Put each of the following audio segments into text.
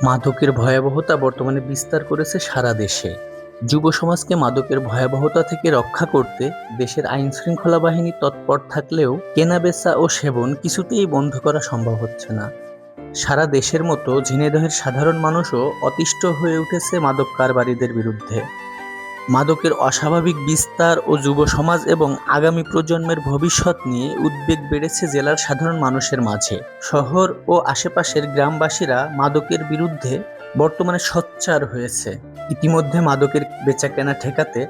মাদকের ভয়াবহতা বর্তমানে বিস্তার করেছে সারা দেশে। যুব সমাজকে মাদকের ভয়াবহতা থেকে রক্ষা করতে দেশের আইনশৃঙ্খলা বাহিনী তৎপর থাকলেও কেনাবেচা ও সেবন কিছুতেই বন্ধ করা সম্ভব হচ্ছে না। সারা দেশের মতো ঝিনাইদহের সাধারণ মানুষও অতিষ্ঠ হয়ে উঠেছে মাদক কারবারিদের বিরুদ্ধে। মাদকের অস্বাভাবিক বিস্তার ও যুব সমাজ এবং আগামী প্রজন্মের ভবিষ্যৎ নিয়ে উদ্বেগ বেড়েছে জেলার সাধারণ মানুষের মাঝে। শহর ও আশেপাশের গ্রামবাসীরা মাদকের বিরুদ্ধে বর্তমানে সোচ্চার হয়েছে। ইতিমধ্যে মাদকের বেচাকেনা ঠেকাতে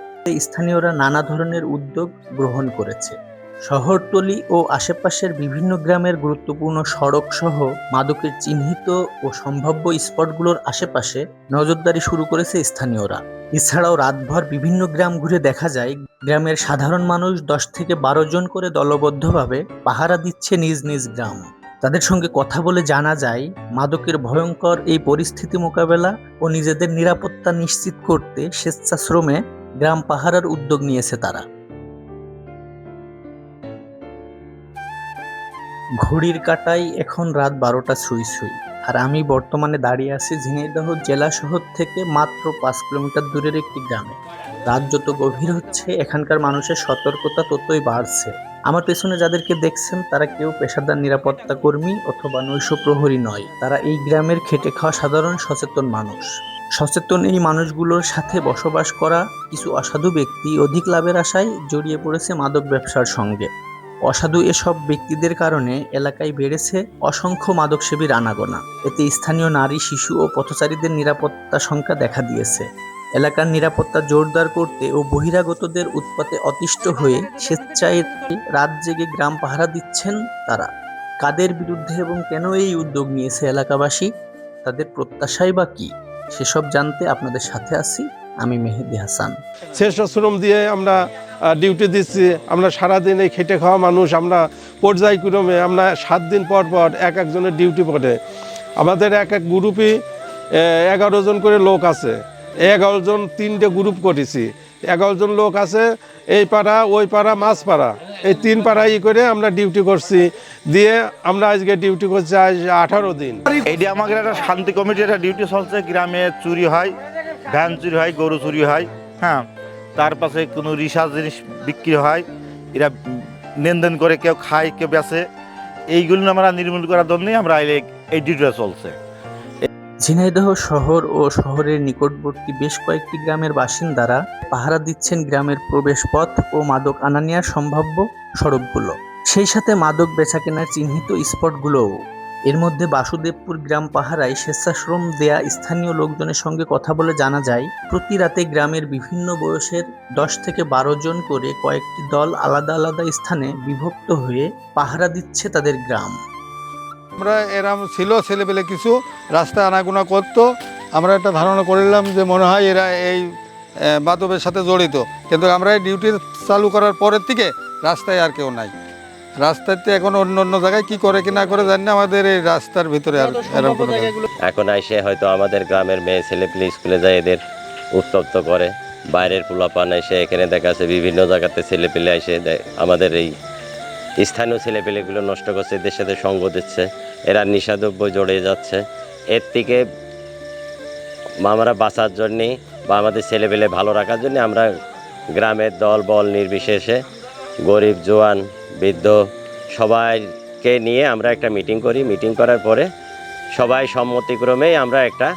স্থানীয়রা নানা ধরনের উদ্যোগ গ্রহণ করেছে। শহরতলি ও আশেপাশের বিভিন্ন গ্রামের গুরুত্বপূর্ণ সড়ক সহ মাদকের চিহ্নিত ও সম্ভাব্য স্পটগুলোর আশেপাশে নজরদারি শুরু করেছে স্থানীয়রা। এছাড়াও রাতভর বিভিন্ন গ্রাম ঘুরে দেখা যায় গ্রামের সাধারণ মানুষ 10 থেকে 12 জন করে দলবদ্ধভাবে পাহারা দিচ্ছে নিজ নিজ গ্রাম। তাদের সঙ্গে কথা বলে জানা যায় মাদকের ভয়ঙ্কর এই পরিস্থিতি মোকাবেলা ও নিজেদের নিরাপত্তা নিশ্চিত করতে স্বেচ্ছাশ্রমে গ্রাম পাহারার উদ্যোগ নিয়েছে তারা। ঘড়ির কাঁটায় এখন রাত 12টা ছুঁই ছুঁই, আর আমি বর্তমানে দাঁড়িয়ে আছি ঝিনাইদহ জেলা শহর থেকে মাত্র 5 কিলোমিটার দূরের একটি গ্রামে। রাত যত গভীর হচ্ছে এখানকার মানুষের সতর্কতা ততই বাড়ছে। আমার পেছনে যাদেরকে দেখছেন তারা কেউ পেশাদার নিরাপত্তা কর্মী অথবা নৈশ প্রহরী নয়, তারা এই গ্রামের খেটে খাওয়া সাধারণ সচেতন মানুষ। সচেতন এই মানুষগুলোর সাথে বসবাস করা কিছু অসাধু ব্যক্তি অধিক লাভের আশায় জড়িয়ে পড়েছে মাদক ব্যবসার সঙ্গে। অসাধু এসব ব্যক্তিদের কারণে এলাকায় বেড়েছে অসংখ্য মাদকসেবীর আনাগোনা। এতে স্থানীয় নারী, শিশু ও পথচারীদের নিরাপত্তা শঙ্কা দেখা দিয়েছে। এলাকার নিরাপত্তা জোরদার করতে ও বহিরাগতদের উৎপাতে অতিষ্ঠ হয়ে স্বেচ্ছায় রাত জেগে গ্রাম পাহারা দিচ্ছেন তারা। কাদের বিরুদ্ধে এবং কেন এই উদ্যোগ নিয়েছে এলাকাবাসী, তাদের প্রত্যাশাই বা কি, সেসব জানতে আপনাদের সাথে আছি আমি মেহেদি হাসান। স্বেচ্ছাশ্রম দিয়ে আমরা ডিউটি দিচ্ছি। আমরা সারাদিন এই খেটে খাওয়া মানুষ, আমরা পর্যায়ক্রমে আমরা 7 দিন পর পর একজনের ডিউটি পড়ে। আমাদের এক গ্রুপই 11 জন করে লোক আছে। 11 জন 3টে গ্রুপ করেছি। 11 জন লোক আছে, এই পাড়া ওই পাড়া মাঝপাড়া, এই 3 পাড়াই করে আমরা ডিউটি করছি। দিয়ে আমরা আজকে ডিউটি করছি আজ 18 দিন। এইটি আমাদের একটা শান্তি কমিটির একটা ডিউটি চলছে। গ্রামে চুরি হয়, ধান চুরি হয়, গরু চুরি হয়, হ্যাঁ, তার পাশে কোনো রিসার্চ জিনিস বিক্রি হয়, এরা লেনদেন করে, কেউ খায়, কেউ বেচে। এইগুলো আমরা নির্মূল করার জন্যই আমরা এই ডিউটিটা চলছে। ঝিনাইদহ শহর ও শহরের নিকটবর্তী বেশ কয়েকটি গ্রামের বাসিন্দারা পাহারা দিচ্ছেন গ্রামের প্রবেশপথ ও মাদক আনা নেওয়ার সম্ভাব্য সড়কগুলো, সেই সাথে মাদক বেচাকেনার চিহ্নিত স্পটগুলোও। এর মধ্যে বাসুদেবপুর গ্রাম পাহারায় স্বেচ্ছাশ্রম দেয়া স্থানীয় লোকজনের সঙ্গে কথা বলে জানা যায় প্রতি রাতে গ্রামের বিভিন্ন বয়সের 10 থেকে 12 জন করে কয়েকটি দল আলাদা আলাদা স্থানে বিভক্ত হয়ে পাহারা দিচ্ছে তাদের গ্রাম। আমরা এরম ছিল ছেলেপেলে কিছু রাস্তায় আনাগোনা করতো। আমরা একটা ধারণা করলাম যে মনে হয় এরা এই মাদকের সাথে জড়িত, কিন্তু আমরা এই ডিউটি চালু করার পরের থেকে রাস্তায় আর কেউ নাই। রাস্তাতে এখন অন্য অন্য জায়গায় কি করে কি না করে জানি না, আমাদের এই রাস্তার ভিতরে আর এরকম কোনো এখন এসে হয়তো আমাদের গ্রামের মেয়ে ছেলেপেলে স্কুলে যায়, এদের উত্তপ্ত করে। বাইরের পোলাপান এসে এখানে দেখা যাচ্ছে বিভিন্ন জায়গাতে ছেলেপেলে এসে আমাদের এই স্থানীয় ছেলেপেলেগুলো নষ্ট করছে, এদের সাথে সঙ্গ দিচ্ছে, এরা নিষাদ্রব্য জড়িয়ে যাচ্ছে। এর থেকে আমরা বাঁচার জন্যে বা আমাদের ছেলেপেলে ভালো রাখার জন্য আমরা গ্রামের দল বল নির্বিশেষে গরিব, জোয়ান, বৃদ্ধ সবাইকে নিয়ে আমরা একটা মিটিং করি। মিটিং করার পরে সবাই সম্মতিক্রমেই আমরা একটা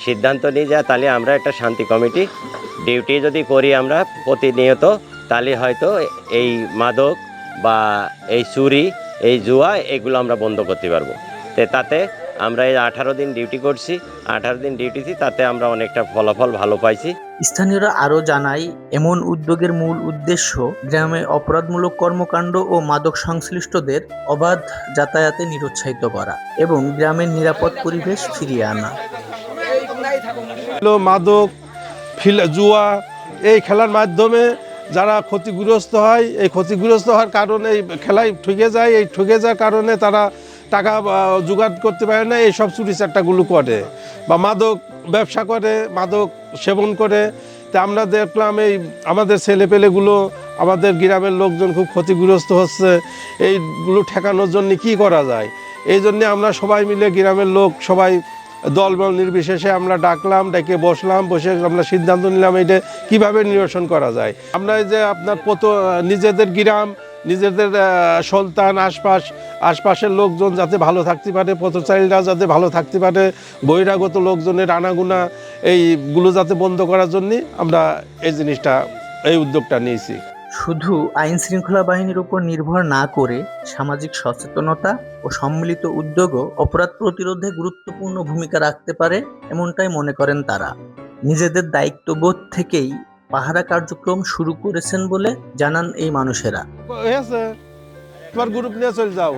সিদ্ধান্ত নিয়ে যাই, তাহলে আমরা একটা শান্তি কমিটি ডিউটি যদি করি আমরা প্রতিনিয়ত, তাহলে হয়তো এই মাদক বা এই চুরি, এই জুয়া, এগুলো আমরা বন্ধ করতে পারবো। তাতে আমরা এই 18 দিন ডিউটি করছি। 18 দিন ডিউটিতে তাতে আমরা অনেকটা ফলাফল ভালো পাইছি। স্থানীয়রা আরও জানায় এমন উদ্যোগের মূল উদ্দেশ্য গ্রামে অপরাধমূলক কর্মকাণ্ড ও মাদক সংশ্লিষ্টদের অবাধ যাতায়াতে নিরুৎসাহিত করা এবং গ্রামের নিরাপদ পরিবেশ ফিরিয়ে আনা। মাদক, জুয়া, এই খেলার মাধ্যমে যারা ক্ষতিগ্রস্ত হয়, এই ক্ষতিগ্রস্ত হওয়ার কারণে এই খেলায় ঠকে যায়। এই ঠকে যাওয়ার কারণে তারা টাকা জোগাড় করতে পারে না, এইসব চুরি চাট্টাগুলো করে বা মাদক ব্যবসা করে, মাদক সেবন করে। তা আমরা দেখলাম এই আমাদের ছেলেপেলেগুলো, আমাদের গ্রামের লোকজন খুব ক্ষতিগ্রস্ত হচ্ছে। এইগুলো ঠেকানোর জন্য কি করা যায়, এই জন্যে আমরা সবাই মিলে গ্রামের লোক সবাই দলবল নির্বিশেষে আমরা ডাকলাম, ডেকে বসে আমরা সিদ্ধান্ত নিলাম এটা কিভাবে নিরসন করা যায়। আমরা এই যে আপনার নিজেদের গ্রাম, নিজেদের সন্তান, আশপাশের লোকজন যাতে ভালো থাকতে পারে, পথচারীরা যাতে ভালো থাকতে পারে, বহিরাগত লোকজনের আনাগোনা এইগুলো যাতে বন্ধ করার জন্য আমরা এই উদ্যোগটা নিয়েছি। শুধু আইন শৃঙ্খলা বাহিনীর উপর নির্ভর না করে সামাজিক সচেতনতা ও সম্মিলিত উদ্যোগও অপরাধ প্রতিরোধে গুরুত্বপূর্ণ ভূমিকা রাখতে পারে, এমনটাই মনে করেন তারা। নিজেদের দায়িত্ববোধ থেকেই পাহারা কার্যক্রম শুরু করেছেন বলে জানান এই মানুষেরা। হয়েছে, তোমার গ্রুপ নিয়ে চলে যাও,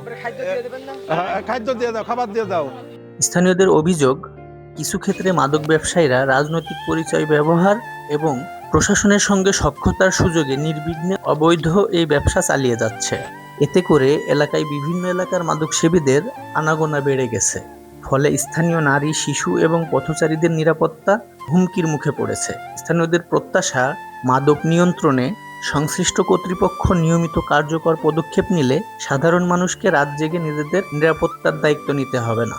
খাদ্য দিয়ে দাও, খাবার দিয়ে দাও। স্থানীয়দের অভিযোগ, কিছু ক্ষেত্রে মাদক ব্যবসায়ীরা রাজনৈতিক পরিচয় ব্যবহার এবং প্রশাসনের সঙ্গে সখ্যতার সুযোগে নির্বিঘ্নে অবৈধ এই ব্যবসা চালিয়ে যাচ্ছে। এতে করে এলাকায় বিভিন্ন এলাকার মাদক সেবীদের আনাগোনা বেড়ে গেছে। ফলে স্থানীয় নারী, শিশু এবং পথচারীদের নিরাপত্তা হুমকির মুখে পড়েছে। স্থানীয়দের প্রত্যাশা, মাদক নিয়ন্ত্রণে সংশ্লিষ্ট কর্তৃপক্ষ নিয়মিত কার্যকর পদক্ষেপ নিলে সাধারণ মানুষকে রাত জেগে নিজেদের নিরাপত্তার দায়িত্ব নিতে হবে না।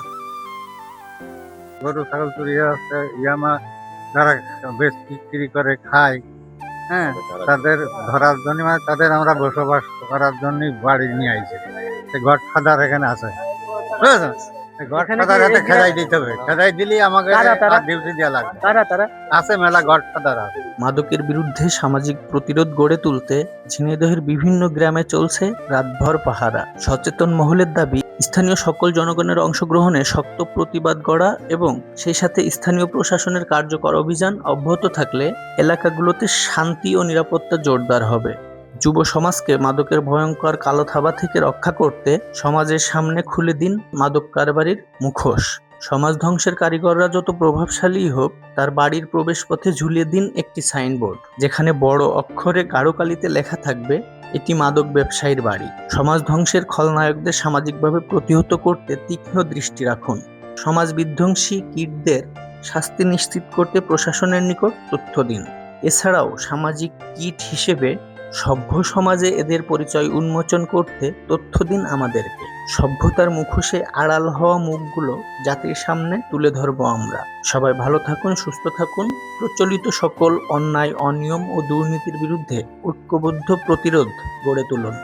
গরু ছাগল চুরি হচ্ছে, ইয়ামা যারা বেশ বিক্রি করে খায়, হ্যাঁ, তাদের ধরার জন্য, মানে তাদের আমরা বসবাস করার জন্য বাড়ি নিয়ে আইছি। গড ফাদার এখানে আছে, বুঝেছেন? গড ফাদার হাতে খেদাই দিতে হবে, খেদাই দিলেই আমাকে ডিউটি দেওয়া লাগবে। আছে মেলা গড ফাদার আছে। মাদকের বিরুদ্ধে সামাজিক প্রতিরোধ গড়ে তুলতে ঝিনাইদহের বিভিন্ন গ্রামে চলছে রাতভর পাহারা। সচেতন মহলের দাবি, স্থানীয় সকল জনগণের অংশগ্রহণে শক্ত প্রতিবাদ গড়া এবং সেই সাথে স্থানীয় প্রশাসনের কার্যকর অভিযান অব্যাহত থাকলে এলাকাগুলোতে শান্তি ও নিরাপত্তা জোরদার হবে। যুব সমাজকে মাদকের ভয়ঙ্কর কালো থাবা থেকে রক্ষা করতে সমাজের সামনে খুলে দিন মাদক কারবারির মুখোশ। সমাজ ধ্বংসের কারিগররা যত প্রভাবশালী হোক, তার বাড়ির প্রবেশপথে ঝুলিয়ে দিন একটি সাইনবোর্ড, যেখানে বড় অক্ষরে গাঢ় কালিতে লেখা থাকবে, এটি মাদক ব্যবসায়ীর বাড়ি। সমাজ ধ্বংসের খলনায়কদের সামাজিকভাবে প্রতিহত করতে তীক্ষ্ণ দৃষ্টি রাখুন। সমাজ বিধ্বংসী কীটদের শাস্তি নিশ্চিত করতে প্রশাসনের নিকট তথ্য দিন। এছাড়াও সামাজিক কীট হিসেবে সভ্য সমাজে এদের পরিচয় উন্মোচন করতে তথ্য দিন আমাদেরকে। সভ্যতার মুখোশে আড়াল হওয়া মুখগুলো জাতির সামনে তুলে ধরবো আমরা। সবাই ভালো থাকুন, সুস্থ থাকুন। প্রচলিত সকল অন্যায়, অনিয়ম ও দুর্নীতির বিরুদ্ধে ঐক্যবদ্ধ প্রতিরোধ গড়ে তুলুন।